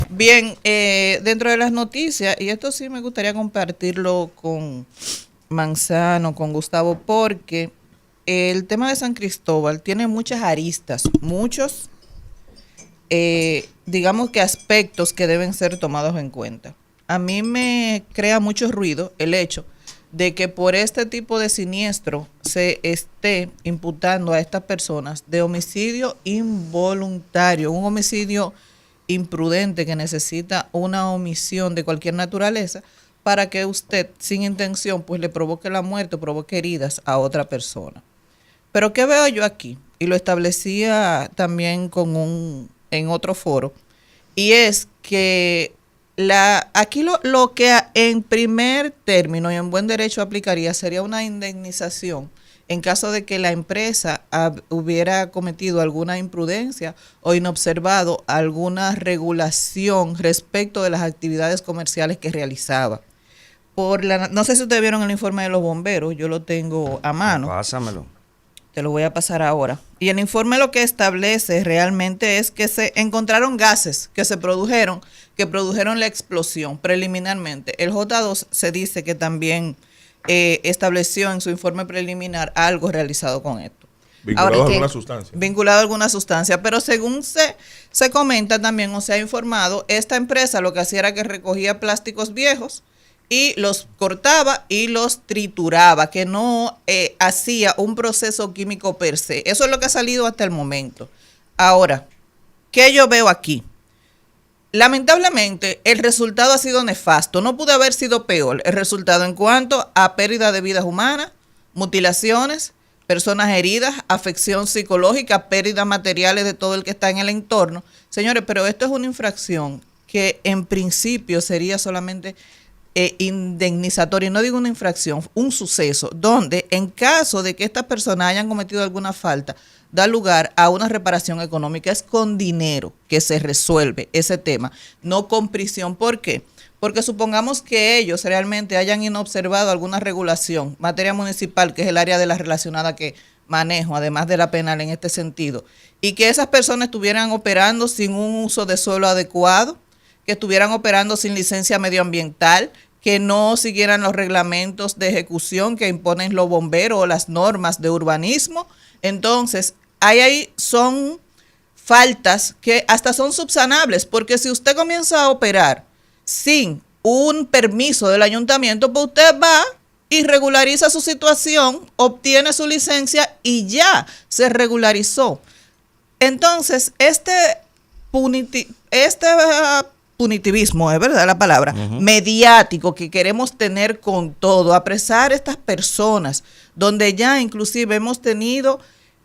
Bien, dentro de las noticias, y esto sí me gustaría compartirlo con Manzano, con Gustavo, porque el tema de San Cristóbal tiene muchas aristas, muchos, digamos que aspectos que deben ser tomados en cuenta. A mí me crea mucho ruido el hecho de que por este tipo de siniestro se esté imputando a estas personas de homicidio involuntario, un homicidio imprudente que necesita una omisión de cualquier naturaleza para que usted sin intención pues le provoque la muerte o provoque heridas a otra persona. Pero ¿qué veo yo aquí? Y lo establecía también en otro foro, y es que aquí lo que en primer término y en buen derecho aplicaría sería una indemnización en caso de que la empresa hubiera cometido alguna imprudencia o inobservado alguna regulación respecto de las actividades comerciales que realizaba. No sé si ustedes vieron el informe de los bomberos, yo lo tengo a mano. Pásamelo. Te lo voy a pasar ahora. Y el informe lo que establece realmente es que se encontraron gases que produjeron la explosión preliminarmente. El J2 se dice que también estableció en su informe preliminar algo realizado con esto. Vinculado a alguna sustancia. Vinculado a alguna sustancia, pero según se comenta también o se ha informado, esta empresa lo que hacía era que recogía plásticos viejos y los cortaba y los trituraba, que no hacía un proceso químico per se. Eso es lo que ha salido hasta el momento. Ahora, ¿qué yo veo aquí? Lamentablemente, el resultado ha sido nefasto. No pudo haber sido peor el resultado en cuanto a pérdida de vidas humanas, mutilaciones, personas heridas, afección psicológica, pérdidas materiales de todo el que está en el entorno. Señores, pero esto es una infracción que en principio sería solamente indemnizatoria, y no digo una infracción, un suceso, donde en caso de que estas personas hayan cometido alguna falta, da lugar a una reparación económica. Es con dinero que se resuelve ese tema, no con prisión. ¿Por qué? Porque supongamos que ellos realmente hayan inobservado alguna regulación, materia municipal, que es el área de la relacionada que manejo, además de la penal en este sentido, y que esas personas estuvieran operando sin un uso de suelo adecuado, que estuvieran operando sin licencia medioambiental, que no siguieran los reglamentos de ejecución que imponen los bomberos o las normas de urbanismo. Entonces, ahí son faltas que hasta son subsanables, porque si usted comienza a operar sin un permiso del ayuntamiento, pues usted va y regulariza su situación, obtiene su licencia y ya se regularizó. Entonces, este punitivismo, es verdad la palabra, mediático que queremos tener con todo, apresar a estas personas, donde ya inclusive hemos tenido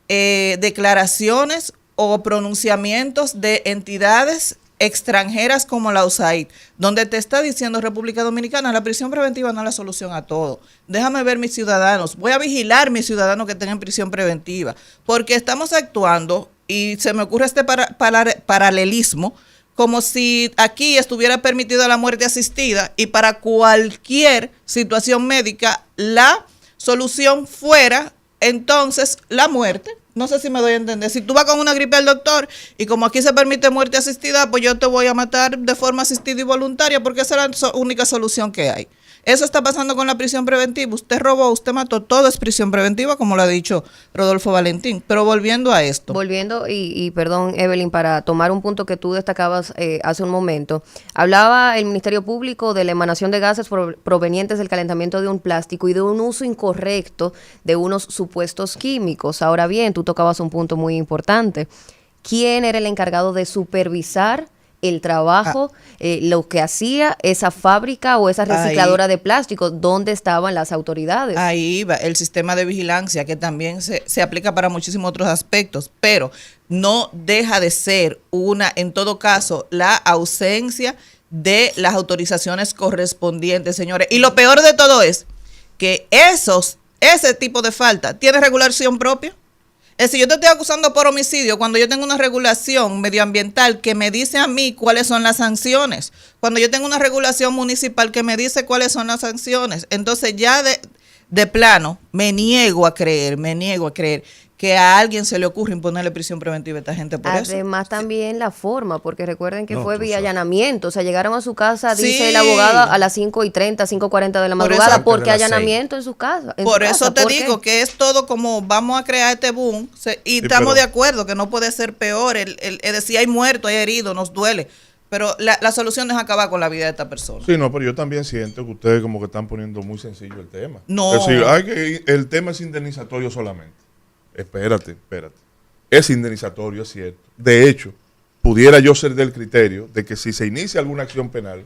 declaraciones o pronunciamientos de entidades extranjeras como la USAID, donde te está diciendo República Dominicana, la prisión preventiva no es la solución a todo. Déjame ver mis ciudadanos, voy a vigilar mis ciudadanos que tengan prisión preventiva, porque estamos actuando, y se me ocurre este paralelismo, como si aquí estuviera permitida la muerte asistida y para cualquier situación médica la solución fuera entonces la muerte. No sé si me doy a entender. Si tú vas con una gripe al doctor y como aquí se permite muerte asistida, pues yo te voy a matar de forma asistida y voluntaria porque esa es la única solución que hay. Eso está pasando con la prisión preventiva. Usted robó, usted mató, todo es prisión preventiva, como lo ha dicho Rodolfo Valentín. Pero volviendo a esto. Volviendo, y perdón, Evelyn, para tomar un punto que tú destacabas hace un momento. Hablaba el Ministerio Público de la emanación de gases provenientes del calentamiento de un plástico y de un uso incorrecto de unos supuestos químicos. Ahora bien, tú tocabas un punto muy importante. ¿Quién era el encargado de supervisar el trabajo, lo que hacía esa fábrica o esa recicladora de plástico? ¿Dónde estaban las autoridades? Ahí va el sistema de vigilancia, que también se aplica para muchísimos otros aspectos, pero no deja de ser en todo caso, la ausencia de las autorizaciones correspondientes, señores. Y lo peor de todo es que ese tipo de falta tiene regulación propia. Es decir, yo te estoy acusando por homicidio cuando yo tengo una regulación medioambiental que me dice a mí cuáles son las sanciones, cuando yo tengo una regulación municipal que me dice cuáles son las sanciones. Entonces ya de plano me niego a creer que a alguien se le ocurre imponerle prisión preventiva a esta gente por eso. Además también la forma, porque recuerden que No, fue tú vía sabes. allanamiento, o sea, llegaron a su casa, dice Sí. la abogada, a las 5:30, 5:40 de la Por madrugada, eso- porque Antes de las allanamiento en su casa. en Por su eso casa. te ¿Por qué? digo que es todo como vamos a crear este boom y Sí, estamos pero- de acuerdo que no puede ser peor. Es decir, hay muerto, hay herido, nos duele. Pero la solución no es acabar con la vida de esta persona. Sí, no, pero yo también siento que ustedes como que están poniendo muy sencillo el tema. No. Es decir, el tema es indemnizatorio solamente. Espérate. Es indemnizatorio, es cierto. De hecho, pudiera yo ser del criterio de que si se inicia alguna acción penal,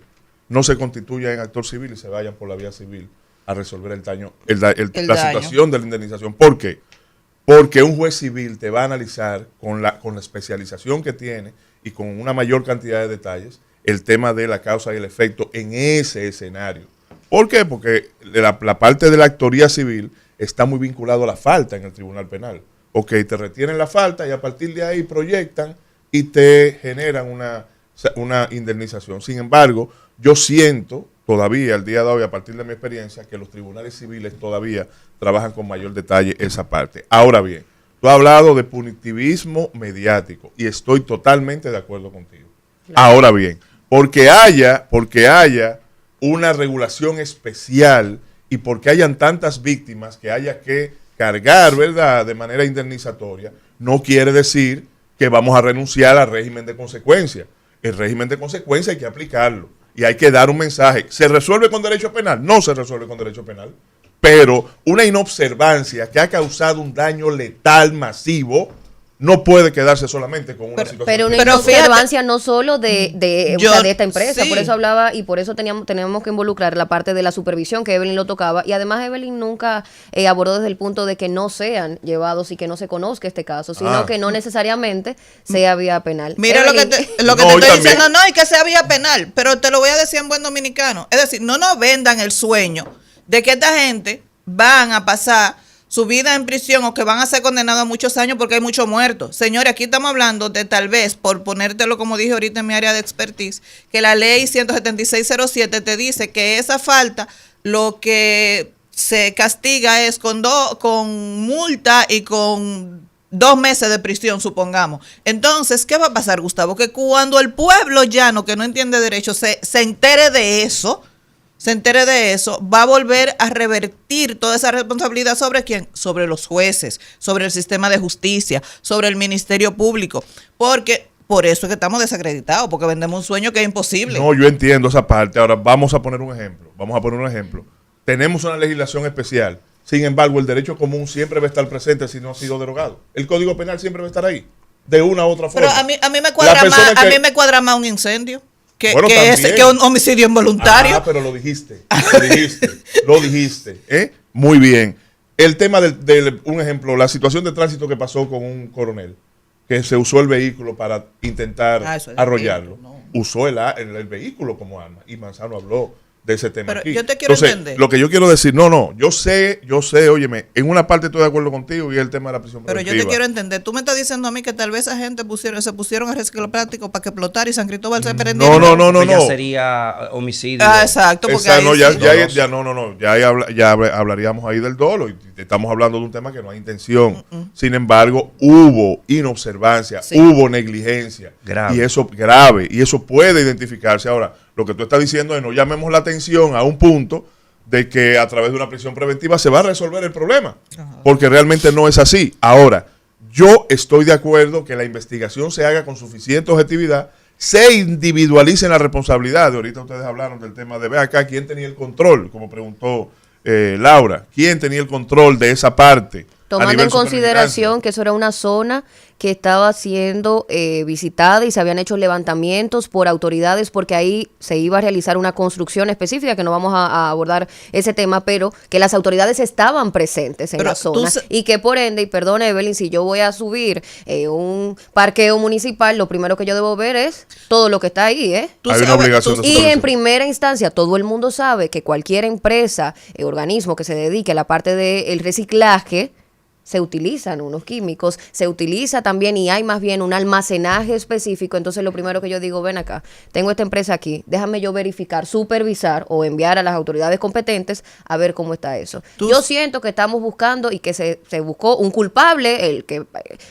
no se constituya en actor civil y se vayan por la vía civil a resolver el daño, la daño. situación de la indemnización. ¿Por qué? Porque un juez civil te va a analizar con la especialización que tiene y con una mayor cantidad de detalles el tema de la causa y el efecto en ese escenario. ¿Por qué? Porque la parte de la actoría civil está muy vinculado a la falta en el tribunal penal. Ok, te retienen la falta y a partir de ahí proyectan y te generan una indemnización. Sin embargo, yo siento todavía, al día de hoy, a partir de mi experiencia, que los tribunales civiles todavía trabajan con mayor detalle esa parte. Ahora bien, tú has hablado de punitivismo mediático y estoy totalmente de acuerdo contigo. Ahora bien, porque haya una regulación especial y porque hayan tantas víctimas que haya que cargar, ¿verdad?, de manera indemnizatoria, no quiere decir que vamos a renunciar al régimen de consecuencia. El régimen de consecuencia hay que aplicarlo y hay que dar un mensaje. ¿Se resuelve con derecho penal? No se resuelve con derecho penal, pero una inobservancia que ha causado un daño letal masivo no puede quedarse solamente con una situación. Pero una Pero observancia no solo de esta empresa, sí. por eso hablaba y por eso teníamos que involucrar la parte de la supervisión que Evelyn lo tocaba y además Evelyn nunca abordó desde el punto de que no sean llevados y que no se conozca este caso, sino que no necesariamente sea vía penal. Mira Evelyn, lo que te No, estoy y también- diciendo, no, y que sea vía penal, pero te lo voy a decir en buen dominicano. Es decir, no nos vendan el sueño de que esta gente van a pasar su vida en prisión o que van a ser condenados a muchos años porque hay muchos muertos. Señores, aquí estamos hablando de tal vez, por ponértelo como dije ahorita en mi área de expertise, que la ley 17607 te dice que esa falta lo que se castiga es con multa y con 2 meses de prisión, supongamos. Entonces, ¿qué va a pasar, Gustavo? Que cuando el pueblo llano que no entiende derecho se entere de eso, va a volver a revertir toda esa responsabilidad sobre quién, sobre los jueces, sobre el sistema de justicia, sobre el Ministerio Público, porque por eso es que estamos desacreditados, porque vendemos un sueño que es imposible. No, yo entiendo esa parte. Ahora vamos a poner un ejemplo. Tenemos una legislación especial. Sin embargo, el derecho común siempre va a estar presente si no ha sido derogado. El Código Penal siempre va a estar ahí, de una u otra forma. Pero a mí me cuadra más un incendio que un homicidio involuntario. Pero lo dijiste. Muy bien. El tema un ejemplo, la situación de tránsito que pasó con un coronel, que se usó el vehículo para intentar Eso es arrollarlo. ejemplo, no. Usó el vehículo como arma. Y Manzano habló de ese tema Pero aquí. yo te quiero entender. Lo que yo quiero decir, yo sé, óyeme, en una parte estoy de acuerdo contigo y es el tema de la prisión Pero preventiva. yo te quiero entender. Tú me estás diciendo a mí que tal vez esa gente se pusieron a reciclar plástico para que explotara y San Cristóbal se prendiera. No. Porque ya sería homicidio. Exacto, porque Esa, ahí no, sí. ya hablaríamos ahí del dolo y estamos hablando de un tema que no hay intención. Sin embargo, hubo inobservancia, Sí. hubo negligencia Grave. y eso puede identificarse. Ahora, lo que tú estás diciendo es no llamemos la atención a un punto de que a través de una prisión preventiva se va a resolver el problema, porque realmente no es así. Ahora, yo estoy de acuerdo que la investigación se haga con suficiente objetividad, se individualicen las responsabilidades. Ahorita ustedes hablaron del tema de, ve acá, ¿quién tenía el control? Como preguntó Laura, ¿quién tenía el control de esa parte? tomando en consideración que eso era una zona que estaba siendo visitada y se habían hecho levantamientos por autoridades porque ahí se iba a realizar una construcción específica, que no vamos a abordar ese tema, pero que las autoridades estaban presentes en la zona y que por ende, y perdón Evelyn, si yo voy a subir un parqueo municipal, lo primero que yo debo ver es todo lo que está ahí, Hay una obligación de y supervisión. en primera instancia todo el mundo sabe que cualquier empresa, organismo que se dedique a la parte del reciclaje se utilizan unos químicos, se utiliza también y hay más bien un almacenaje específico. Entonces lo primero que yo digo, ven acá, tengo esta empresa aquí, déjame yo verificar, supervisar o enviar a las autoridades competentes a ver cómo está eso. Yo siento que estamos buscando y que se buscó un culpable, el que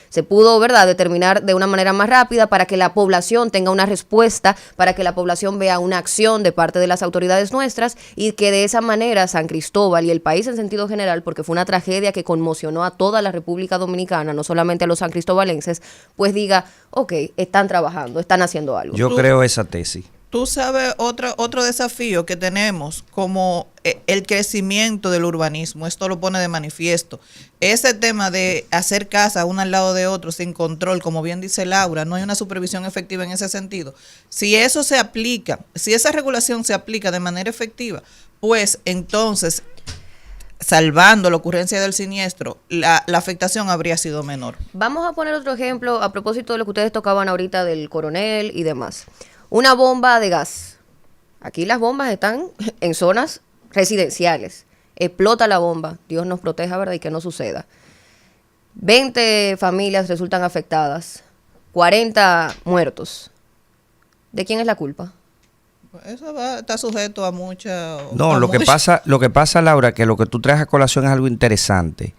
se pudo, ¿verdad?, determinar de una manera más rápida para que la población tenga una respuesta, para que la población vea una acción de parte de las autoridades nuestras y que de esa manera San Cristóbal y el país en sentido general, porque fue una tragedia que conmocionó a toda la República Dominicana, no solamente a los sancristobalenses, pues diga, ok, están trabajando, están haciendo algo. Yo creo esa tesis. Tú sabes otro desafío que tenemos como el crecimiento del urbanismo, esto lo pone de manifiesto. Ese tema de hacer casas una al lado de otro sin control, como bien dice Laura, no hay una supervisión efectiva en ese sentido. Si eso se aplica, si esa regulación se aplica de manera efectiva, pues entonces, salvando la ocurrencia del siniestro, la afectación habría sido menor. Vamos a poner otro ejemplo a propósito de lo que ustedes tocaban ahorita del Coronel y demás. Una bomba de gas. Aquí las bombas están en zonas residenciales. Explota la bomba. Dios nos proteja, ¿verdad? Y que no suceda. 20 familias resultan afectadas. 40 muertos. ¿De quién es la culpa? Eso está sujeto a mucha... No, lo que pasa, Laura, que lo que tú traes a colación es algo interesante.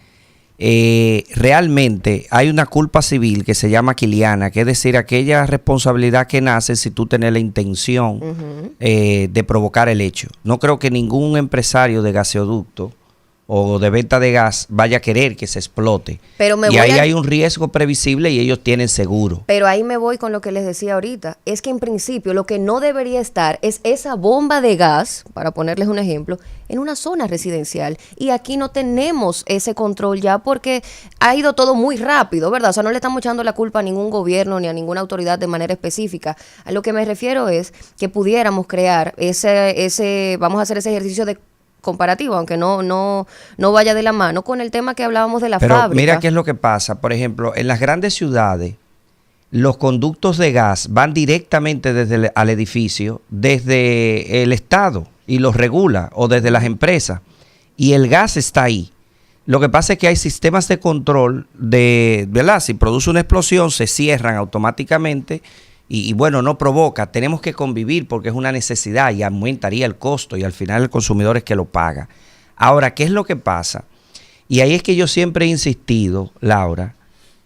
Realmente hay una culpa civil que se llama quiliana, que es decir, aquella responsabilidad que nace si tú tienes la intención de provocar el hecho. No creo que ningún empresario de gaseoducto o de venta de gas vaya a querer que se explote. Pero y ahí hay un riesgo previsible y ellos tienen seguro. Pero ahí me voy con lo que les decía ahorita. Es que en principio lo que no debería estar es esa bomba de gas, para ponerles un ejemplo, en una zona residencial. Y aquí no tenemos ese control ya porque ha ido todo muy rápido, ¿verdad? O sea, no le estamos echando la culpa a ningún gobierno ni a ninguna autoridad de manera específica. A lo que me refiero es que pudiéramos crear vamos a hacer ese ejercicio de comparativo, aunque no vaya de la mano con el tema que hablábamos de la fábrica. Mira qué es lo que pasa. Por ejemplo, en las grandes ciudades, los conductos de gas van directamente al edificio, desde el Estado, y los regula, o desde las empresas, y el gas está ahí. Lo que pasa es que hay sistemas de control ¿verdad? Si produce una explosión, se cierran automáticamente. Y bueno, no provoca, tenemos que convivir porque es una necesidad y aumentaría el costo y al final el consumidor es que lo paga. Ahora, ¿qué es lo que pasa? Y ahí es que yo siempre he insistido, Laura,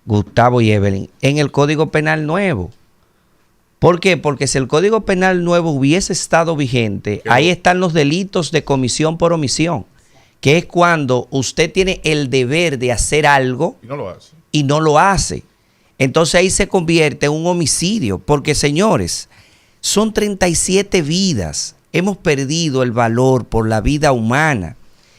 Gustavo y Evelyn, en el Código Penal nuevo. ¿Por qué? Porque si el Código Penal nuevo hubiese estado vigente, ahí están los delitos de comisión por omisión, que es cuando usted tiene el deber de hacer algo y no lo hace. Entonces ahí se convierte en un homicidio, porque señores, son 37 vidas. Hemos perdido el valor por la vida humana.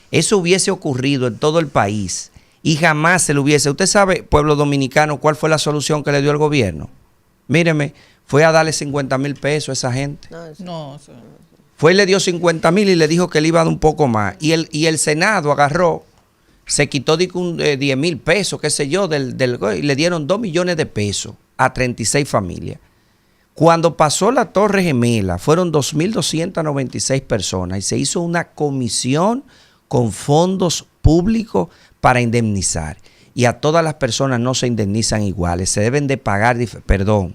Eso hubiese ocurrido en todo el país y jamás se lo hubiese. Usted sabe, pueblo dominicano, ¿cuál fue la solución que le dio el gobierno? Míreme, fue a darle 50,000 pesos a esa gente. Fue y le dio 50,000 y le dijo que le iba a dar un poco más. Y el Senado agarró, se quitó 10,000 pesos, qué sé yo, y le dieron 2 millones de pesos a 36 familias. Cuando pasó la Torre Gemela, fueron 2,296 personas y se hizo una comisión con fondos públicos para indemnizar. Y a todas las personas no se indemnizan iguales, se deben de pagar, perdón,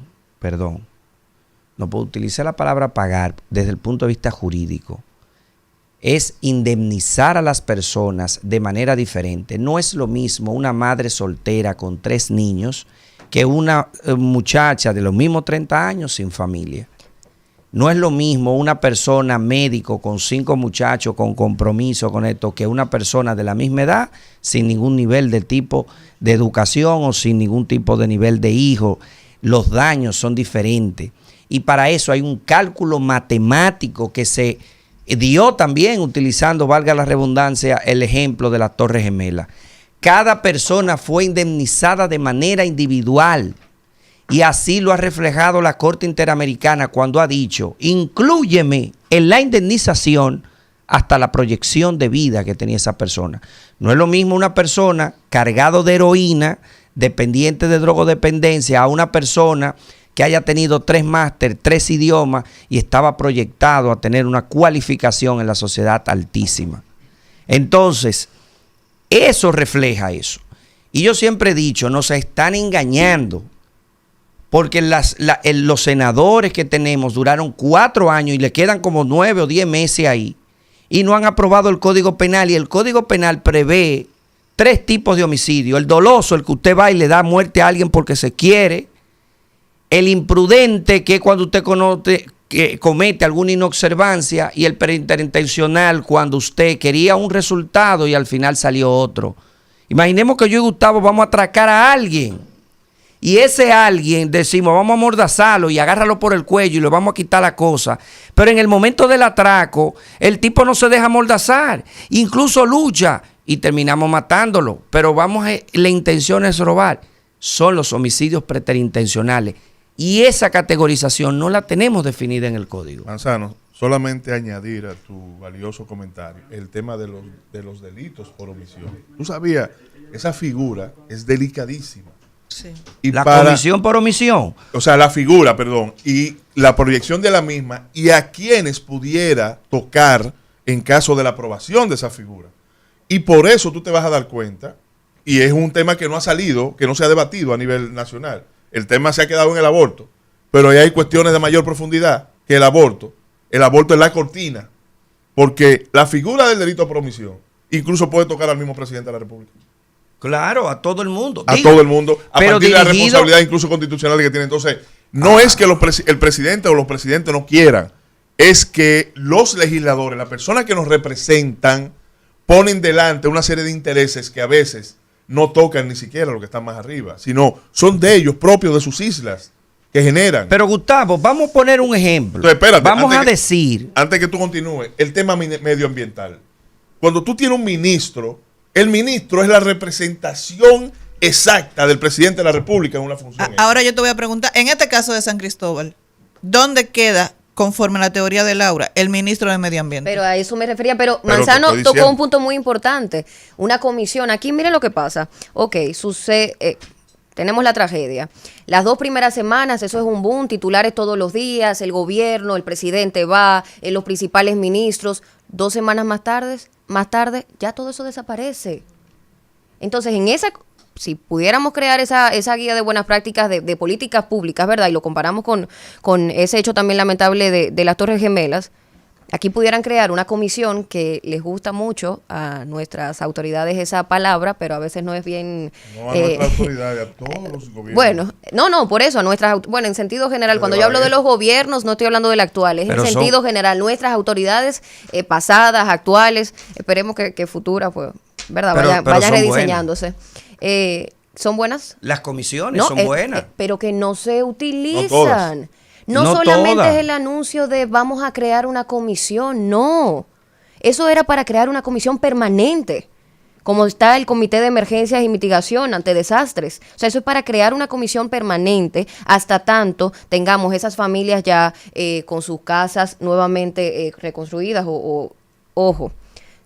no puedo utilizar la palabra pagar desde el punto de vista jurídico. Es indemnizar a las personas de manera diferente. No es lo mismo una madre soltera con 3 niños que una muchacha de los mismos 30 años sin familia. No es lo mismo una persona médico con 5 muchachos con compromiso con esto que una persona de la misma edad sin ningún nivel de tipo de educación o sin ningún tipo de nivel de hijo. Los daños son diferentes y para eso hay un cálculo matemático que se dio también utilizando, valga la redundancia, el ejemplo de la Torre Gemela. Cada persona fue indemnizada de manera individual y así lo ha reflejado la Corte Interamericana cuando ha dicho, inclúyeme en la indemnización hasta la proyección de vida que tenía esa persona. No es lo mismo una persona cargado de heroína, dependiente de drogodependencia, a una persona que haya tenido 3 máster, 3 idiomas y estaba proyectado a tener una cualificación en la sociedad altísima. Entonces, eso refleja eso. Y yo siempre he dicho, nos están engañando. Porque los senadores que tenemos duraron 4 años y le quedan como 9 o 10 meses ahí. Y no han aprobado el Código Penal. Y el Código Penal prevé 3 tipos de homicidio. El doloso, el que usted va y le da muerte a alguien porque se quiere. El imprudente, que es cuando usted que comete alguna inobservancia. Y el preintencional, cuando usted quería un resultado y al final salió otro. Imaginemos que yo y Gustavo vamos a atracar a alguien. Y ese alguien decimos, vamos a amordazarlo y agárralo por el cuello y le vamos a quitar la cosa. Pero en el momento del atraco, el tipo no se deja amordazar. Incluso lucha y terminamos matándolo. Pero la intención es robar. Son los homicidios preterintencionales. Y esa categorización no la tenemos definida en el código. Manzano, solamente añadir a tu valioso comentario el tema de los delitos por omisión. Tú sabías, esa figura es delicadísima. Sí. Y comisión por omisión. O sea, la figura, perdón, y la proyección de la misma y a quienes pudiera tocar en caso de la aprobación de esa figura. Y por eso tú te vas a dar cuenta, y es un tema que no ha salido, que no se ha debatido a nivel nacional. El tema se ha quedado en el aborto, pero ahí hay cuestiones de mayor profundidad que el aborto. El aborto es la cortina, porque la figura del delito por omisión incluso puede tocar al mismo presidente de la República. Claro, a todo el mundo. Todo el mundo, a pero partir de la responsabilidad incluso constitucional que tiene. Entonces, no es que el presidente o los presidentes no quieran, es que los legisladores, las personas que nos representan, ponen delante una serie de intereses que a veces no tocan ni siquiera lo que está más arriba, sino son de ellos, propios de sus islas, que generan. Pero Gustavo, vamos a poner un ejemplo. Entonces, espérate, vamos a decir... Antes que tú continúes, el tema medioambiental. Cuando tú tienes un ministro, el ministro es la representación exacta del presidente de la República en una función. Ahora yo te voy a preguntar, en este caso de San Cristóbal, ¿dónde queda, conforme a la teoría de Laura, el ministro de Medio Ambiente? Pero a eso me refería, pero Manzano tocó un punto muy importante, una comisión. Aquí mire lo que pasa. Ok, tenemos la tragedia. Las 2 primeras semanas, eso es un boom, titulares todos los días, el gobierno, el presidente va, los principales ministros. 2 semanas más tarde, ya todo eso desaparece. Entonces, si pudiéramos crear esa guía de buenas prácticas de políticas públicas, ¿verdad? Y lo comparamos con ese hecho también lamentable de las Torres Gemelas, aquí pudieran crear una comisión que les gusta mucho a nuestras autoridades esa palabra, pero a veces no es bien... No a nuestras autoridades, a todos los gobiernos. Bueno, no, por eso, en sentido general, cuando yo hablo de los gobiernos, no estoy hablando del actual, es en sentido general, nuestras autoridades pasadas, actuales, esperemos que futuras, pues, ¿verdad? Vayan rediseñándose. ¿Son buenas? Las comisiones son buenas. Pero que no se utilizan. No solamente todas. Es el anuncio de vamos a crear una comisión, no. Eso era para crear una comisión permanente, como está el Comité de Emergencias y Mitigación ante Desastres. O sea, eso es para crear una comisión permanente hasta tanto tengamos esas familias ya con sus casas nuevamente reconstruidas. Ojo,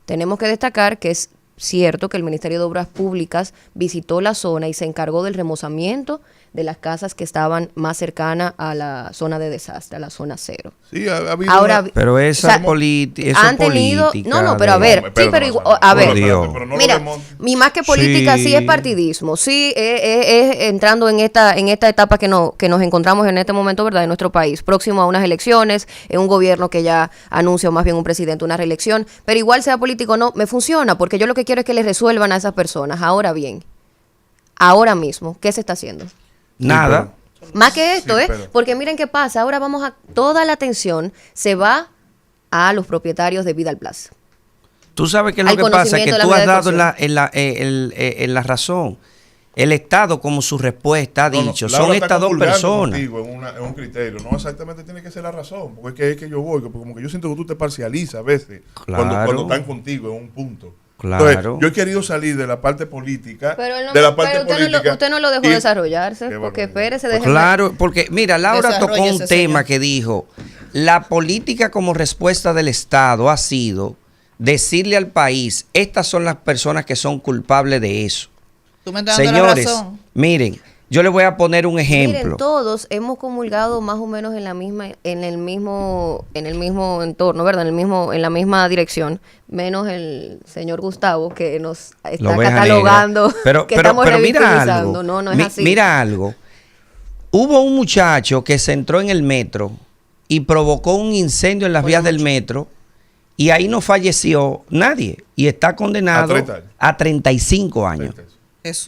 tenemos que destacar que es cierto que el Ministerio de Obras Públicas visitó la zona y se encargó del remozamiento de las casas que estaban más cercanas a la zona de desastre, a la zona 0. Sí, ha habido pero esa política... Han tenido... No, pero a ver, sí, pero igual, a ver, mira, y más que política, sí es partidismo, sí es entrando en esta etapa que nos encontramos en este momento, ¿verdad?, en nuestro país, próximo a unas elecciones, en un gobierno que ya anuncia, o más bien un presidente, una reelección, pero igual sea político o no, me funciona, porque yo lo que quiero es que les resuelvan a esas personas. Ahora bien, ahora mismo, ¿qué se está haciendo? Nada. Más que esto, porque miren qué pasa, ahora toda la atención se va a los propietarios de Vidal Plaza. Tú sabes que lo que pasa es que tú has dado en la razón. El Estado, como su respuesta ha dicho, son estas 2 personas. En un criterio, no exactamente tiene que ser la razón, porque es que yo voy, como que yo siento que tú te parcializas a veces cuando están contigo en un punto. Claro. Entonces, yo he querido salir de la parte política. Pero usted no lo dejó desarrollarse, porque espérese, déjeme. Claro, porque mira, Laura tocó un tema que dijo, la política como respuesta del Estado ha sido decirle al país, estas son las personas que son culpables de eso. ¿Tú me estás dando la razón? Miren, Yo le voy a poner un ejemplo. Miren, todos hemos comulgado más o menos en el mismo entorno, ¿verdad? En la misma dirección, menos el señor Gustavo que nos está catalogando que estamos revictimizando. No es así. Mira algo. Hubo un muchacho que se entró en el metro y provocó un incendio en las vías del metro y ahí no falleció nadie y está condenado a 35 años.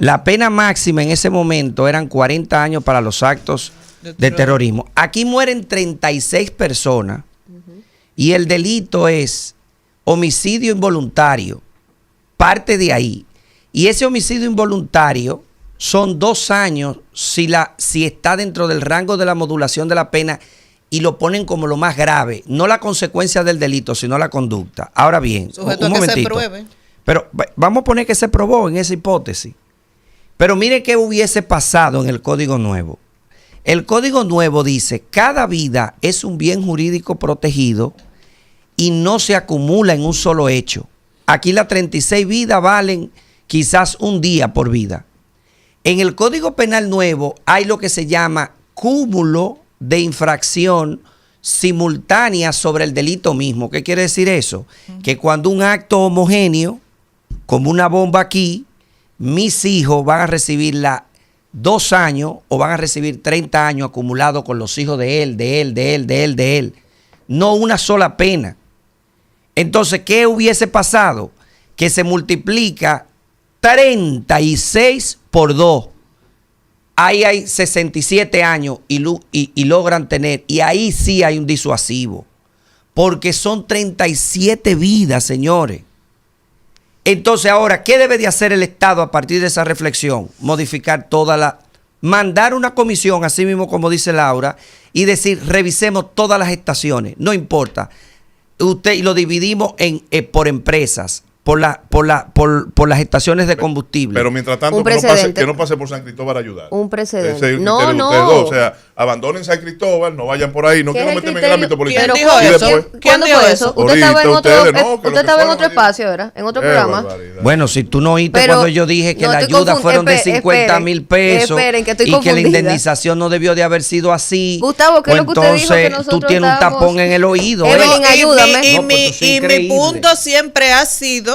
La pena máxima en ese momento eran 40 años para los actos de terrorismo. Aquí mueren 36 personas y el delito es homicidio involuntario. Parte de ahí. Y ese homicidio involuntario son 2 años si está dentro del rango de la modulación de la pena y lo ponen como lo más grave. No la consecuencia del delito, sino la conducta. Ahora bien, sujeto a que se pruebe. Pero vamos a poner que se probó en esa hipótesis. Pero mire qué hubiese pasado en el Código Nuevo. El Código Nuevo dice, cada vida es un bien jurídico protegido y no se acumula en un solo hecho. Aquí las 36 vidas valen quizás un día por vida. En el Código Penal Nuevo hay lo que se llama cúmulo de infracción simultánea sobre el delito mismo. ¿Qué quiere decir eso? Que cuando un acto homogéneo, como una bomba aquí, mis hijos van a recibir 2 años o van a recibir 30 años acumulados con los hijos de él. No una sola pena. Entonces, ¿qué hubiese pasado? Que se multiplica 36 por 2. Ahí hay 67 años y logran tener, y ahí sí hay un disuasivo. Porque son 37 vidas, señores. Entonces ahora, ¿qué debe de hacer el Estado a partir de esa reflexión? Modificar mandar una comisión, así mismo como dice Laura, y decir, revisemos todas las estaciones, no importa. Y lo dividimos por empresas, por las estaciones de combustible. Pero mientras tanto, que no pase por San Cristóbal a ayudar. Un precedente. No. O sea, abandonen San Cristóbal, no vayan por ahí, no quiero meterme en el ámbito político. ¿Quién dijo eso? ¿Cuándo fue eso? Usted estaba en otro espacio, ¿verdad? En otro programa. Bueno, si tú no oíste cuando yo dije que la ayuda fueron de 50,000 pesos y que la indemnización no debió de haber sido así. Gustavo, ¿qué es lo que usted dijo? Entonces tú tienes un tapón en el oído. Evelyn, ayúdame. Y mi punto siempre ha sido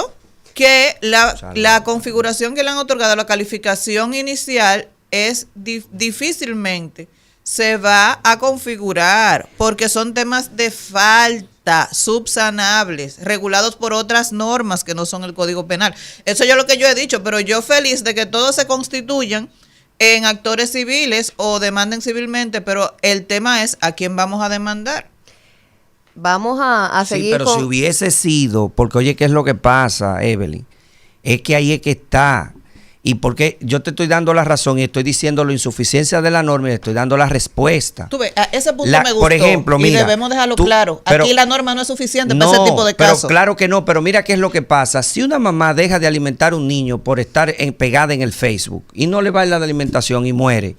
que la configuración que le han otorgado, la calificación inicial, es difícilmente se va a configurar porque son temas de falta subsanables, regulados por otras normas que no son el Código Penal. Eso es lo que yo he dicho, pero yo feliz de que todos se constituyan en actores civiles o demanden civilmente, pero el tema es a quién vamos a demandar. Vamos a seguir. Sí, pero si hubiese sido, porque oye, ¿qué es lo que pasa, Evelyn? Es que ahí es que está. Y porque yo te estoy dando la razón y estoy diciendo la insuficiencia de la norma y le estoy dando la respuesta. Tú ves, a ese punto me gustó. Por ejemplo, mira, y debemos dejarlo claro. Aquí la norma no es suficiente para ese tipo de casos. Pero claro que no, pero mira qué es lo que pasa. Si una mamá deja de alimentar a un niño por estar pegada en el Facebook y no le va la de alimentación y muere,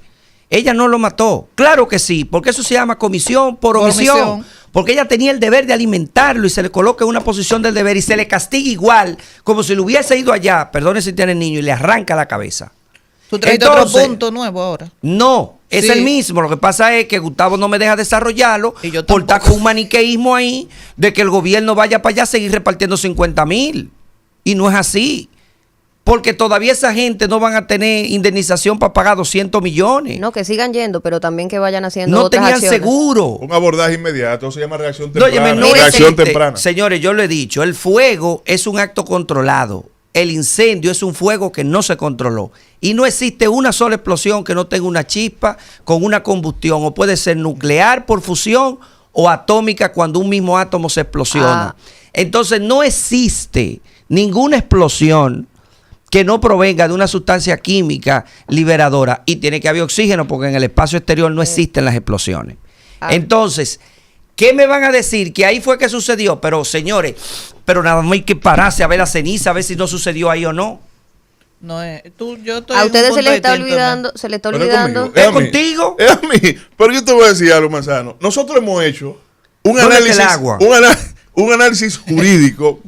ella no lo mató. Claro que sí, porque eso se llama comisión por omisión. Porque ella tenía el deber de alimentarlo y se le coloca en una posición del deber y se le castiga igual, como si le hubiese ido allá, perdone si tiene el niño, y le arranca la cabeza. ¿Tú traes otro punto nuevo ahora? No, es el mismo. Lo que pasa es que Gustavo no me deja desarrollarlo por estar con un maniqueísmo ahí de que el gobierno vaya para allá a seguir repartiendo 50,000. Y no es así. Porque todavía esa gente no van a tener indemnización para pagar 200 millones. No, que sigan yendo, pero también que vayan haciendo no otras tenían acciones. seguro. Un abordaje inmediato, se llama reacción temprana. No reacción temprana. Señores, yo lo he dicho, el fuego es un acto controlado. El incendio es un fuego que no se controló. Y no existe una sola explosión que no tenga una chispa con una combustión. O puede ser nuclear por fusión o atómica cuando un mismo átomo se explosiona. Entonces no existe ninguna explosión que no provenga de una sustancia química liberadora, y tiene que haber oxígeno porque en el espacio exterior no existen las explosiones. Entonces, ¿qué me van a decir? Que ahí fue que sucedió. Pero señores, pero nada más hay que pararse a ver la ceniza, a ver si no sucedió ahí o no. No es, yo estoy a ustedes se les está olvidando, se les está olvidando. ¿Es contigo? Es a mí. Pero yo te voy a decir algo, Manzano. Nosotros hemos hecho un análisis jurídico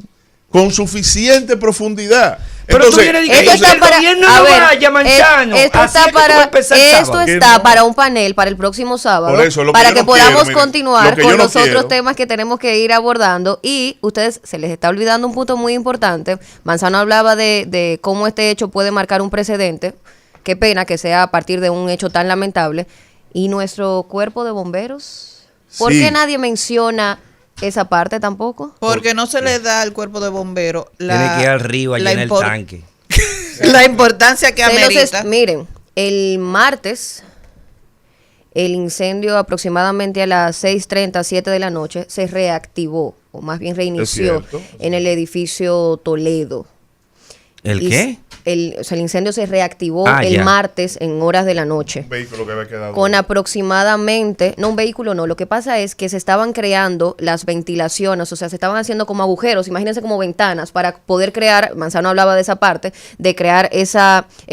con suficiente profundidad. Pero Entonces, tú vienes Esto diciendo está el para, gobierno a no ver, vaya, Manzano. esto Así está es que tú vas a para, empezar el esto sábado. está No. para un panel para el próximo sábado, Por eso, lo que para yo que no podamos quiero, miren, continuar lo que con yo no los otros quiero. temas que tenemos que ir abordando. Y ustedes se les está olvidando un punto muy importante. Manzano hablaba de cómo este hecho puede marcar un precedente. Qué pena que sea a partir de un hecho tan lamentable. Y nuestro cuerpo de bomberos, ¿por Sí. qué nadie menciona esa parte tampoco? Porque no se le da al cuerpo de bomberos Tiene que ir al río, allá en el tanque. la importancia que Entonces, amerita. miren, el martes, el incendio aproximadamente a las 6:30, 7 de la noche, se reactivó, o más bien reinició, Es cierto. en el edificio Toledo. ¿El Y qué? O sea, el incendio se reactivó Ah, el ya. martes en horas de la noche. Un vehículo que había quedado. Con aproximadamente, no un vehículo no, lo que pasa es que se estaban creando las ventilaciones, o sea, se estaban haciendo como agujeros, imagínense como ventanas, para poder crear, Manzano hablaba de esa parte, de crear es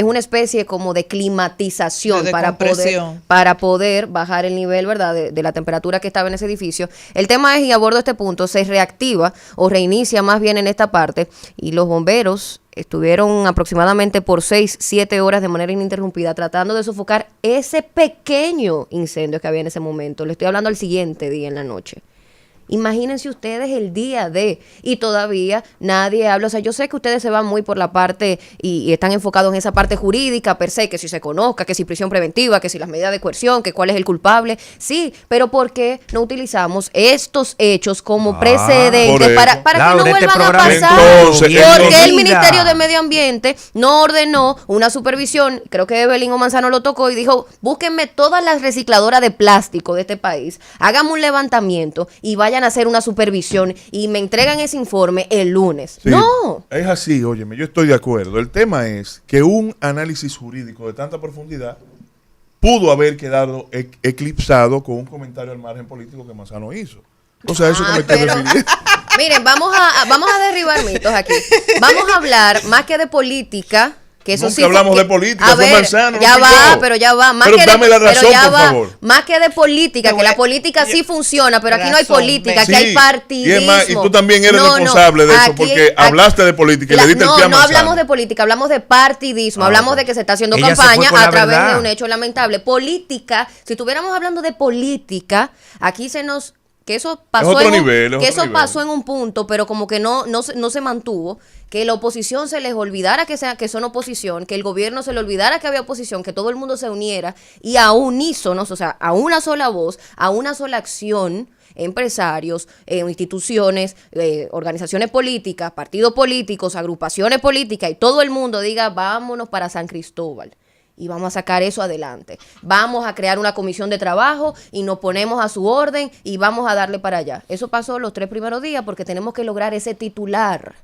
una especie como de climatización De para descompresión. poder bajar el nivel, ¿verdad?, de la temperatura que estaba en ese edificio. El tema es, y abordo este punto, se reactiva o reinicia más bien en esta parte, y los bomberos estuvieron aproximadamente por 6-7 horas de manera ininterrumpida tratando de sofocar ese pequeño incendio que había en ese momento. Le estoy hablando al siguiente día en la noche. Imagínense ustedes el día de, y todavía nadie habla, o sea, yo sé que ustedes se van muy por la parte y están enfocados en esa parte jurídica per se, que si se conozca, que si prisión preventiva, que si las medidas de coerción, que cuál es el culpable, sí, pero ¿por qué no utilizamos estos hechos como precedentes por para eso. que no Laura, este vuelvan a programa es pasar? Entonces, Porque el Mira. Ministerio de Medio Ambiente no ordenó una supervisión, creo que Evelyn o Manzano lo tocó y dijo, búsquenme todas las recicladoras de plástico de este país, háganme un levantamiento y vayan a hacer una supervisión y me entregan ese informe el lunes. Sí, No. Es así, óyeme, yo estoy de acuerdo. El tema es que un análisis jurídico de tanta profundidad pudo haber quedado eclipsado con un comentario al margen político que Manzano hizo. O sea, eso que me estoy pero- refiriendo. Miren, vamos a derribar mitos aquí. Vamos a hablar más que de política. Que eso Nunca sí hablamos que- de política, a fue ver, Manzano, ya no va, fui yo. pero ya va. Más Pero que dame la pero razón, ya por va, favor. más que de política, Te que voy la a- política sí funciona, pero aquí no hay Razón, política, ven. aquí hay partidismo. Y es más, y tú también eres No, responsable de eso, aquí- porque aquí- hablaste de política y le diste el pie a No Manzano. hablamos de política, hablamos de partidismo, hablamos ok. de que se está haciendo Ella se campaña fue con la a través verdad. de un hecho lamentable. Política, si estuviéramos hablando de política, aquí se nos... Que eso pasó, otro en un, nivel, es que otro eso nivel. pasó en un punto, pero como que no se mantuvo, que la oposición se les olvidara que son oposición, que el gobierno se le olvidara que había oposición, que todo el mundo se uniera y a unísonos, o sea, a una sola voz, a una sola acción, empresarios, instituciones, organizaciones políticas, partidos políticos, agrupaciones políticas y todo el mundo diga, vámonos para San Cristóbal. Y vamos a sacar eso adelante. Vamos a crear una comisión de trabajo y nos ponemos a su orden y vamos a darle para allá. Eso pasó los 3 primeros días porque tenemos que lograr ese titular.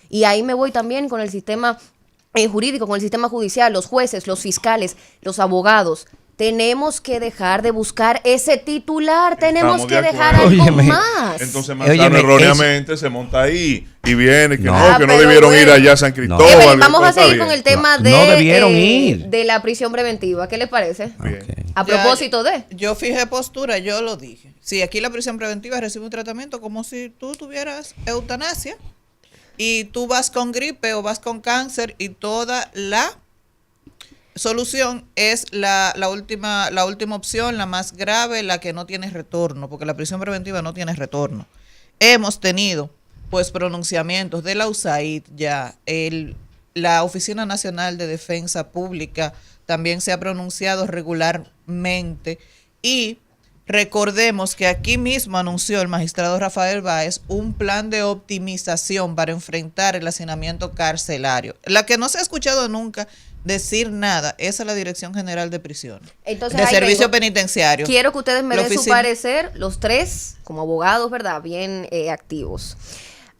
Y ahí me voy también con el sistema jurídico, con el sistema judicial, los jueces, los fiscales, los abogados. Tenemos que dejar de buscar ese titular. Tenemos Estamos que de dejar acuerdo. algo Óyeme, más. Entonces Manzano Óyeme, erróneamente se monta ahí y viene que No. no, que no pero debieron bueno. ir allá a San Cristóbal. Evelyn, que vamos todo a está seguir bien. con el tema No, de, no debieron ir. de la prisión preventiva. ¿Qué les parece? Ok. A Ya, propósito de... Yo fijé postura, yo lo dije. Sí, aquí la prisión preventiva recibe un tratamiento como si tú tuvieras eutanasia y tú vas con gripe o vas con cáncer y toda la solución es la última opción, la más grave, la que no tiene retorno, porque la prisión preventiva no tiene retorno. Hemos tenido pues pronunciamientos de la USAID ya, la Oficina Nacional de Defensa Pública también se ha pronunciado regularmente y recordemos que aquí mismo anunció el magistrado Rafael Báez un plan de optimización para enfrentar el hacinamiento carcelario. La que no se ha escuchado nunca decir nada es a la Dirección General de Prisiones, Entonces, de ahí Servicio vengo. Penitenciario. Quiero que ustedes me La den su oficina- parecer, los 3, como abogados, ¿verdad? Bien activos.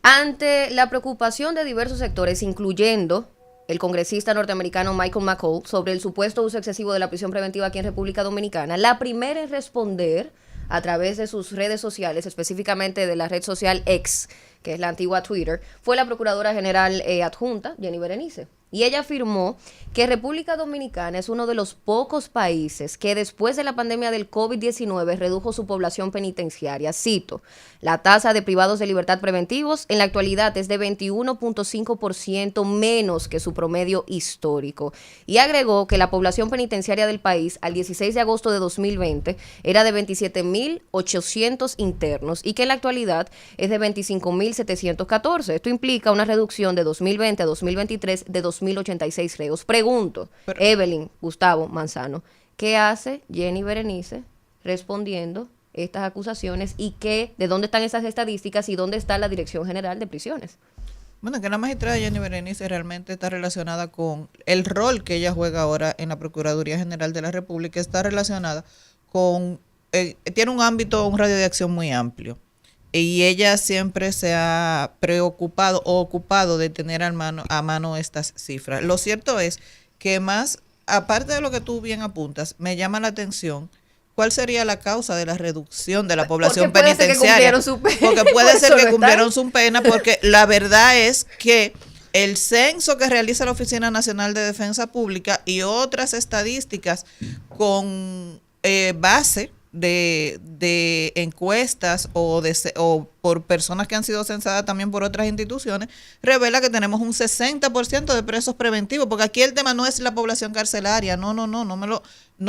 Ante la preocupación de diversos sectores, incluyendo el congresista norteamericano Michael McCall, sobre el supuesto uso excesivo de la prisión preventiva aquí en República Dominicana, la primera en responder a través de sus redes sociales, específicamente de la red social X, que es la antigua Twitter, fue la Procuradora General adjunta, Jenny Berenice. Y ella afirmó que República Dominicana es uno de los pocos países que después de la pandemia del COVID-19 redujo su población penitenciaria. Cito, la tasa de privados de libertad preventivos en la actualidad es de 21.5% menos que su promedio histórico. Y agregó que la población penitenciaria del país al 16 de agosto de 2020 era de 27.800 internos y que en la actualidad es de 25.714. Esto implica una reducción de 2020 a 2023 de 2.086 reos. Pregunto, Evelyn, Gustavo, Manzano, ¿qué hace Jenny Berenice respondiendo estas acusaciones y de dónde están esas estadísticas y dónde está la Dirección General de Prisiones? Bueno, que la magistrada Jenny Berenice realmente está relacionada con el rol que ella juega ahora en la Procuraduría General de la República, está relacionada con, tiene un ámbito, un radio de acción muy amplio. Y ella siempre se ha preocupado o ocupado de tener a mano estas cifras. Lo cierto es que más, aparte de lo que tú bien apuntas, me llama la atención cuál sería la causa de la reducción de la población penitenciaria. Porque puede ser que cumplieron su pena, porque la verdad es que el censo que realiza la Oficina Nacional de Defensa Pública y otras estadísticas con base de encuestas o por personas que han sido censadas también por otras instituciones, revela que tenemos un 60% de presos preventivos, porque aquí el tema no es la población carcelaria, no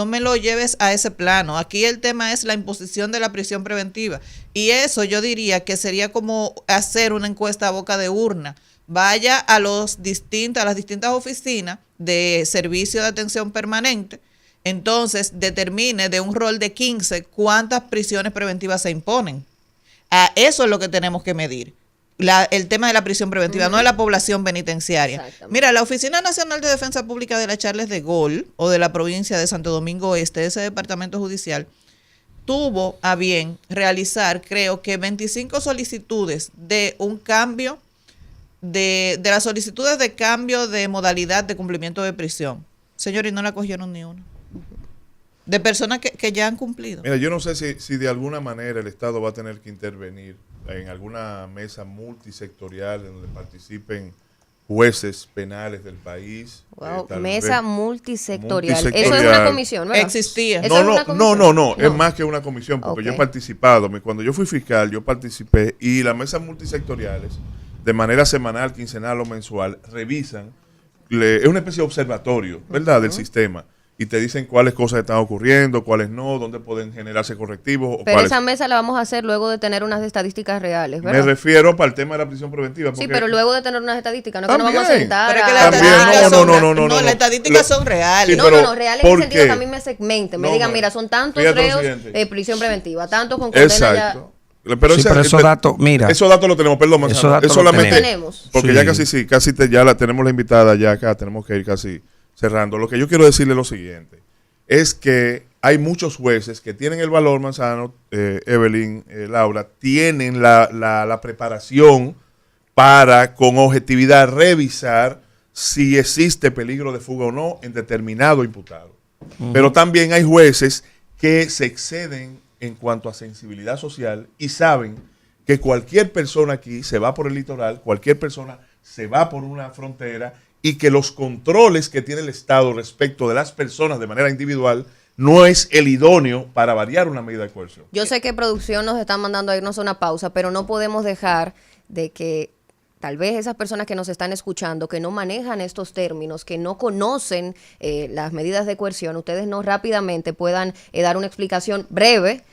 me lo lleves a ese plano. Aquí el tema es la imposición de la prisión preventiva, y eso yo diría que sería como hacer una encuesta a boca de urna. Vaya a las distintas oficinas de servicio de atención permanente, entonces determine de un rol de 15 cuántas prisiones preventivas se imponen. Eso es lo que tenemos que medir. El tema de la prisión preventiva, no de la población penitenciaria. Mira, la Oficina Nacional de Defensa Pública de la Charles de Gaulle, o de la provincia de Santo Domingo Este, ese departamento judicial, tuvo a bien realizar, creo que 25 solicitudes de un cambio, de las solicitudes de cambio de modalidad de cumplimiento de prisión. Señor, y no la cogieron ni una. De personas que ya han cumplido. Mira, yo no sé si de alguna manera el Estado va a tener que intervenir en alguna mesa multisectorial en donde participen jueces penales del país. Wow, mesa multisectorial. Eso es una comisión, ¿verdad? Existía. No, es más que una comisión, porque yo he participado. Cuando yo fui fiscal, yo participé, y las mesas multisectoriales, de manera semanal, quincenal o mensual, revisan, es una especie de observatorio, ¿verdad?, del sistema. Y te dicen cuáles cosas están ocurriendo, cuáles no, dónde pueden generarse correctivos. Pero esa mesa la vamos a hacer luego de tener unas estadísticas reales, ¿verdad? Me refiero para el tema de la prisión preventiva. Sí, pero luego de tener unas estadísticas, no que nos vamos a sentar. Pero es que las estadísticas las estadísticas son reales. No, reales en el sentido que a mí me segmenten, me digan, mira, son tantos reos de prisión preventiva, tantos con condena ya. Pero, sí, pero esos datos, mira. Esos datos los tenemos, perdón, Manzano. Esos solamente tenemos. Porque sí, ya ya la tenemos la invitada ya acá, tenemos que ir casi cerrando. Lo que yo quiero decirle es lo siguiente, es que hay muchos jueces que tienen el valor, Manzano, Evelyn, Laura, tienen la preparación para con objetividad revisar si existe peligro de fuga o no en determinado imputado. Pero también hay jueces que se exceden en cuanto a sensibilidad social y saben que cualquier persona aquí se va por el litoral, cualquier persona se va por una frontera, y que los controles que tiene el Estado respecto de las personas de manera individual no es el idóneo para variar una medida de coerción. Yo sé que producción nos está mandando a irnos a una pausa, pero no podemos dejar de que tal vez esas personas que nos están escuchando, que no manejan estos términos, que no conocen las medidas de coerción, ustedes no rápidamente puedan dar una explicación breve,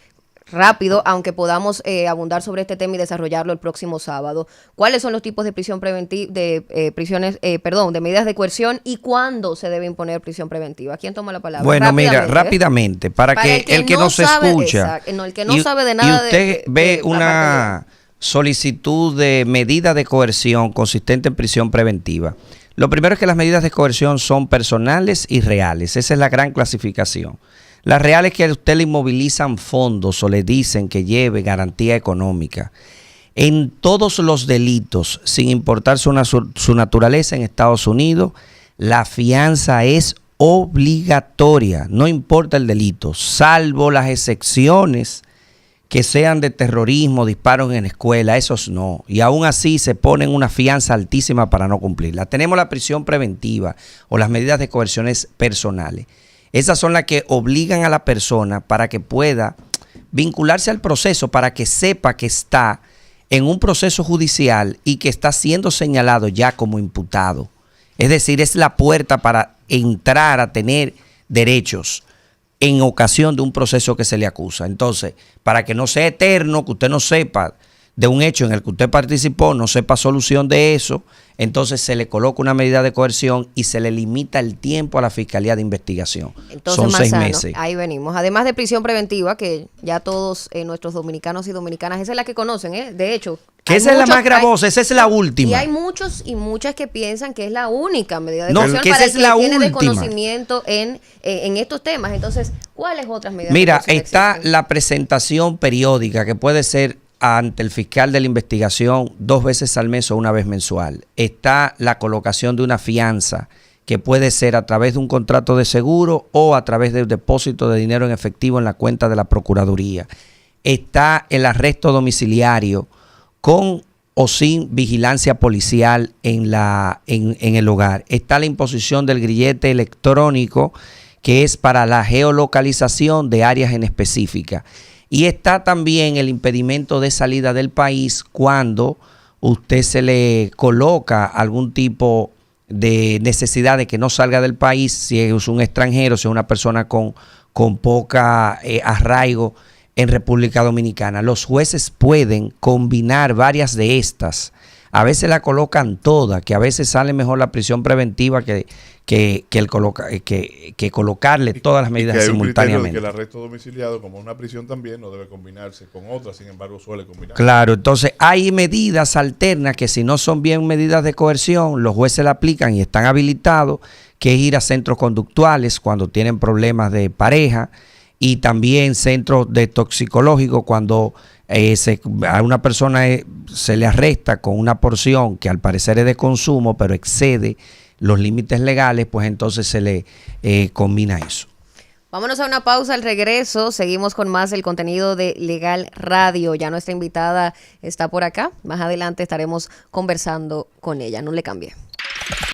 rápido, aunque podamos abundar sobre este tema y desarrollarlo el próximo sábado. ¿Cuáles son los tipos de prisión preventiva, de medidas de coerción, y cuándo se debe imponer prisión preventiva? ¿Quién toma la palabra? Bueno, mira, rápidamente, para que el que no se escucha, el que no sabe de nada, y usted ve una solicitud de medida de coerción consistente en prisión preventiva. Lo primero es que las medidas de coerción son personales y reales. Esa es la gran clasificación. Las reales es que a usted le inmovilizan fondos o le dicen que lleve garantía económica. En todos los delitos, sin importar su naturaleza en Estados Unidos, la fianza es obligatoria, no importa el delito, salvo las excepciones que sean de terrorismo, disparos en escuela, esos no. Y aún así se ponen una fianza altísima para no cumplirla. Tenemos la prisión preventiva o las medidas de coerciones personales. Esas son las que obligan a la persona para que pueda vincularse al proceso, para que sepa que está en un proceso judicial y que está siendo señalado ya como imputado. Es decir, es la puerta para entrar a tener derechos en ocasión de un proceso que se le acusa. Entonces, para que no sea eterno, que usted no sepa de un hecho en el que usted participó, no sepa solución de eso, entonces se le coloca una medida de coerción y se le limita el tiempo a la Fiscalía de Investigación. Entonces, son 6 Manzano, meses. ahí venimos. Además de prisión preventiva, que ya todos nuestros dominicanos y dominicanas, esa es la que conocen, de hecho. Que esa es la más gravosa, esa es la última. Y hay muchos y muchas que piensan que es la única medida de No, coerción que para esa el es la que tiene última. desconocimiento en estos temas. Entonces, ¿cuáles otras medidas Mira, de coerción está existen? la presentación periódica que puede ser ante el fiscal de la investigación 2 veces al mes o 1 vez mensual. Está la colocación de una fianza que puede ser a través de un contrato de seguro o a través de un depósito de dinero en efectivo en la cuenta de la Procuraduría. Está el arresto domiciliario con o sin vigilancia policial en el hogar. Está la imposición del grillete electrónico, que es para la geolocalización de áreas en específica. Y está también el impedimento de salida del país cuando usted se le coloca algún tipo de necesidad de que no salga del país, si es un extranjero, si es una persona con poca arraigo en República Dominicana. Los jueces pueden combinar varias de estas. A veces la colocan todas, que a veces sale mejor la prisión preventiva que colocarle todas las medidas simultáneamente. Que el arresto domiciliado, como una prisión también, no debe combinarse con otras, sin embargo suele combinarse. Claro, entonces hay medidas alternas que si no son bien medidas de coerción, los jueces la aplican y están habilitados, que es ir a centros conductuales cuando tienen problemas de pareja, y también centros de toxicológico cuando a una persona se le arresta con una porción que al parecer es de consumo, pero excede los límites legales, pues entonces se le combina eso. Vámonos a una pausa. Al regreso seguimos con más del contenido de Legal Radio. Ya nuestra invitada está por acá. Más adelante estaremos conversando con ella. No le cambie.